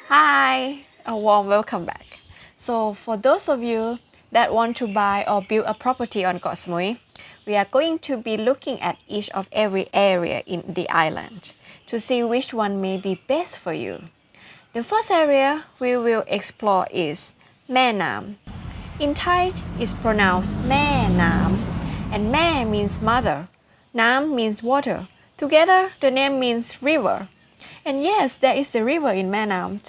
Hi, a warm welcome back. So for those of you that want to buy or build a property on Koh Samui, we are going to be looking at each of every area in the island to see which one may be best for you. The first area we will explore is Maenam. In Thai, it's pronounced Maenam, and Ma means mother, Nam means water. Together, the name means river. And yes, there is the river in Maenam.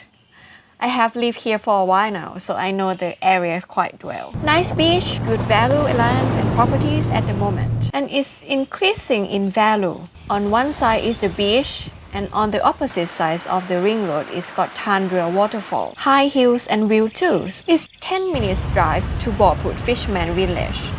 I have lived here for a while now, so I know the area quite well. Nice beach, good value land and properties at the moment. And it's increasing in value. On one side is the beach, and on the opposite side of the ring road is got Tandra waterfall, high hills and view too. It's 10 minutes drive to Borput Fisherman Village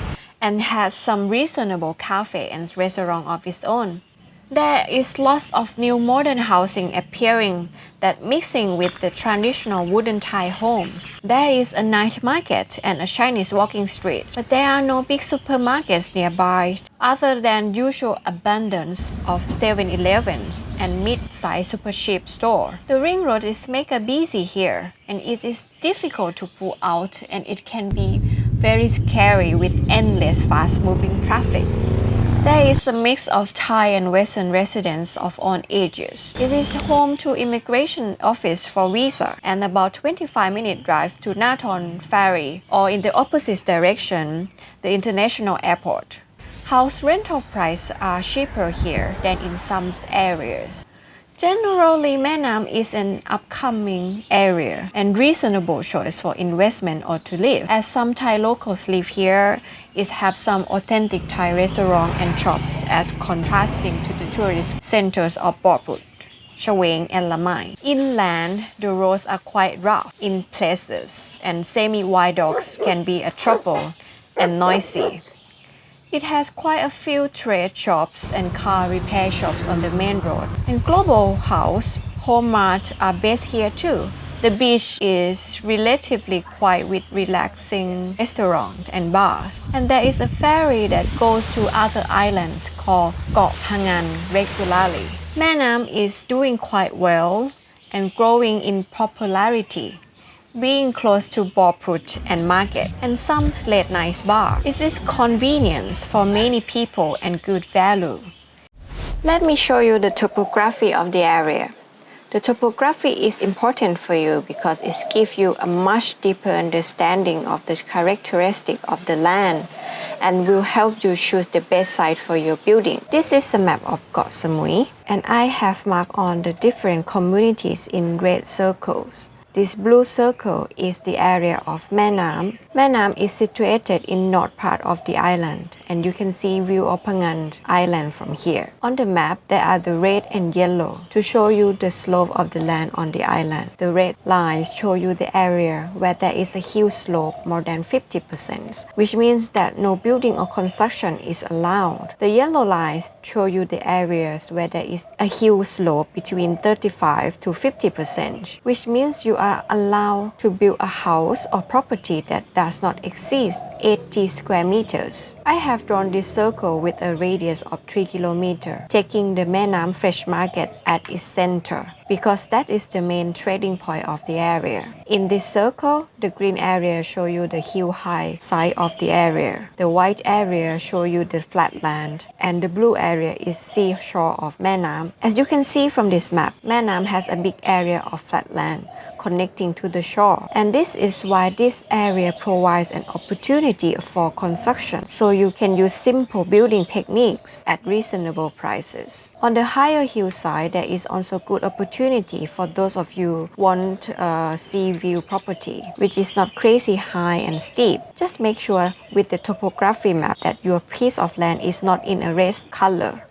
and has some reasonable cafe and restaurant of its own. There is lots of new modern housing appearing that mixing with the traditional wooden Thai homes. There is a night market and a Chinese walking street, but there are no big supermarkets nearby other than usual abundance of 7-Elevens and mid-sized super cheap store. The ring road is mega busy here and it is difficult to pull out and it can be very scary with endless fast-moving traffic. There is a mix of Thai and Western residents of all ages. It is home to immigration office for visa and about 25-minute drive to Nathon Ferry or in the opposite direction, the international airport. House rental prices are cheaper here than in some areas. Generally, Maenam is an upcoming area and reasonable choice for investment or to live, as some Thai locals live here. It have some authentic Thai restaurants and shops as contrasting to the tourist centers of Borput, Chaweng and Lamai. Inland, the roads are quite rough in places and semi-wide dogs can be a trouble and noisy. It has quite a few trade shops and car repair shops on the main road. And Global House, Home Mart are based here too. The beach is relatively quiet with relaxing restaurants and bars. And there is a ferry that goes to other islands called Koh Phangan regularly. Maenam is doing quite well and growing in popularity, being close to Borput and market and some late night bar. It is convenience for many people and good value. Let me show you the topography of the area. The topography is important for you because it gives you a much deeper understanding of the characteristic of the land and will help you choose the best site for your building. This is a map of Koh Samui and I have marked on the different communities in red circles. This blue circle is the area of Maenam. Maenam is situated in north part of the island and you can see view of Phangan Island from here. On the map, there are the red and yellow to show you the slope of the land on the island. The red lines show you the area where there is a huge slope more than 50%, which means that no building or construction is allowed. The yellow lines show you the areas where there is a huge slope between 35 to 50%, which means you are allowed to build a house or property that does not exceed 80 square meters. I have drawn this circle with a radius of 3 kilometers, taking the Maenam Fresh Market at its center, because that is the main trading point of the area. In this circle, the green area show you the hill high side of the area. The white area show you the flatland, and the blue area is seashore of Maenam. As you can see from this map, Maenam has a big area of flatland connecting to the shore. And this is why this area provides an opportunity for construction, so you can use simple building techniques at reasonable prices. On the higher hillside, there is also good opportunity opportunity for those of you who want a sea view property, which is not crazy high and steep. Just make sure with the topography map that your piece of land is not in a red color.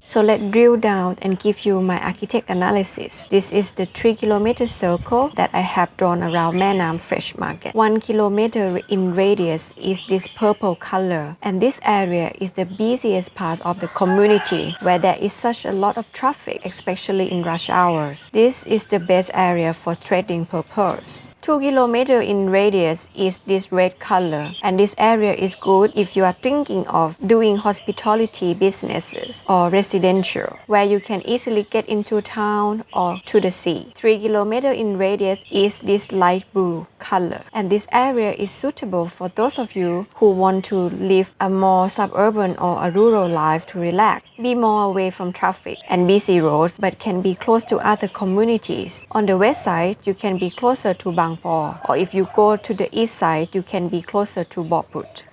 So let's drill down and give you my architect analysis. This is the 3-kilometer circle that I have drawn around Maenam Fresh Market. 1 kilometer in radius is this purple color, and this area is the busiest part of the community where there is such a lot of traffic, especially in rush hours. This is the best area for trading purpose. 2 kilometers in radius is this red color, and this area is good if you are thinking of doing hospitality businesses or residential, where you can easily get into town or to the sea. 3 kilometers in radius is this light blue color, and this area is suitable for those of you who want to live a more suburban or a rural life to relax, be more away from traffic and busy roads, but can be close to other communities. On the west side, you can be closer to Bang Po, or if you go to the east side, you can be closer to Bo Put.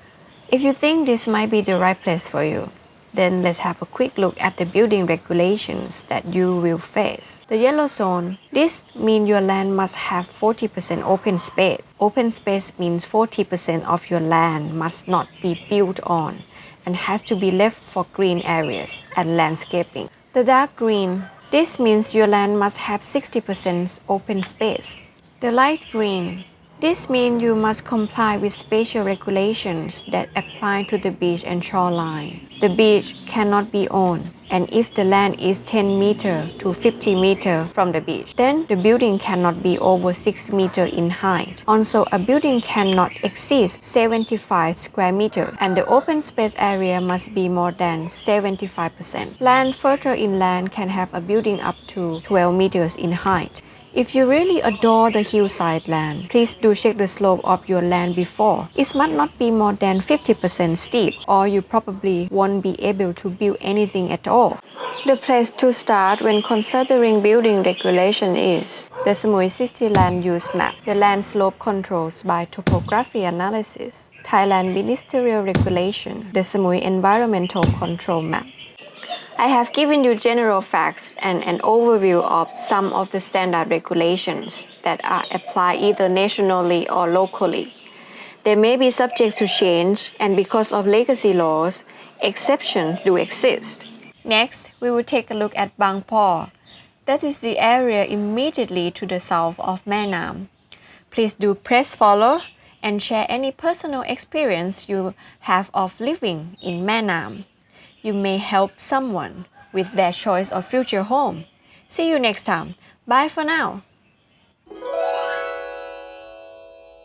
If you think this might be the right place for you, then let's have a quick look at the building regulations that you will face. The yellow zone, this means your land must have 40% open space. Open space means 40% of your land must not be built on and has to be left for green areas and landscaping. The dark green, this means your land must have 60% open space. The light green, this means you must comply with spatial regulations that apply to the beach and shoreline. The beach cannot be owned, and if the land is 10 meters to 50 meters from the beach, then the building cannot be over 6 meters in height. Also, a building cannot exceed 75 square meters, and the open space area must be more than 75%. Land further inland can have a building up to 12 meters in height. If you really adore the hillside land, please do check the slope of your land before. It must not be more than 50% steep, or you probably won't be able to build anything at all. The place to start when considering building regulation is the Samui City Land Use Map, the Land Slope Controls by Topography Analysis, Thailand Ministerial Regulation, the Samui Environmental Control Map. I have given you general facts and an overview of some of the standard regulations that are applied either nationally or locally. They may be subject to change, and because of legacy laws, exceptions do exist. Next, we will take a look at Bang Po. That is the area immediately to the south of Maenam. Please do press follow and share any personal experience you have of living in Maenam. You may help someone with their choice of future home. See you next time. Bye for now.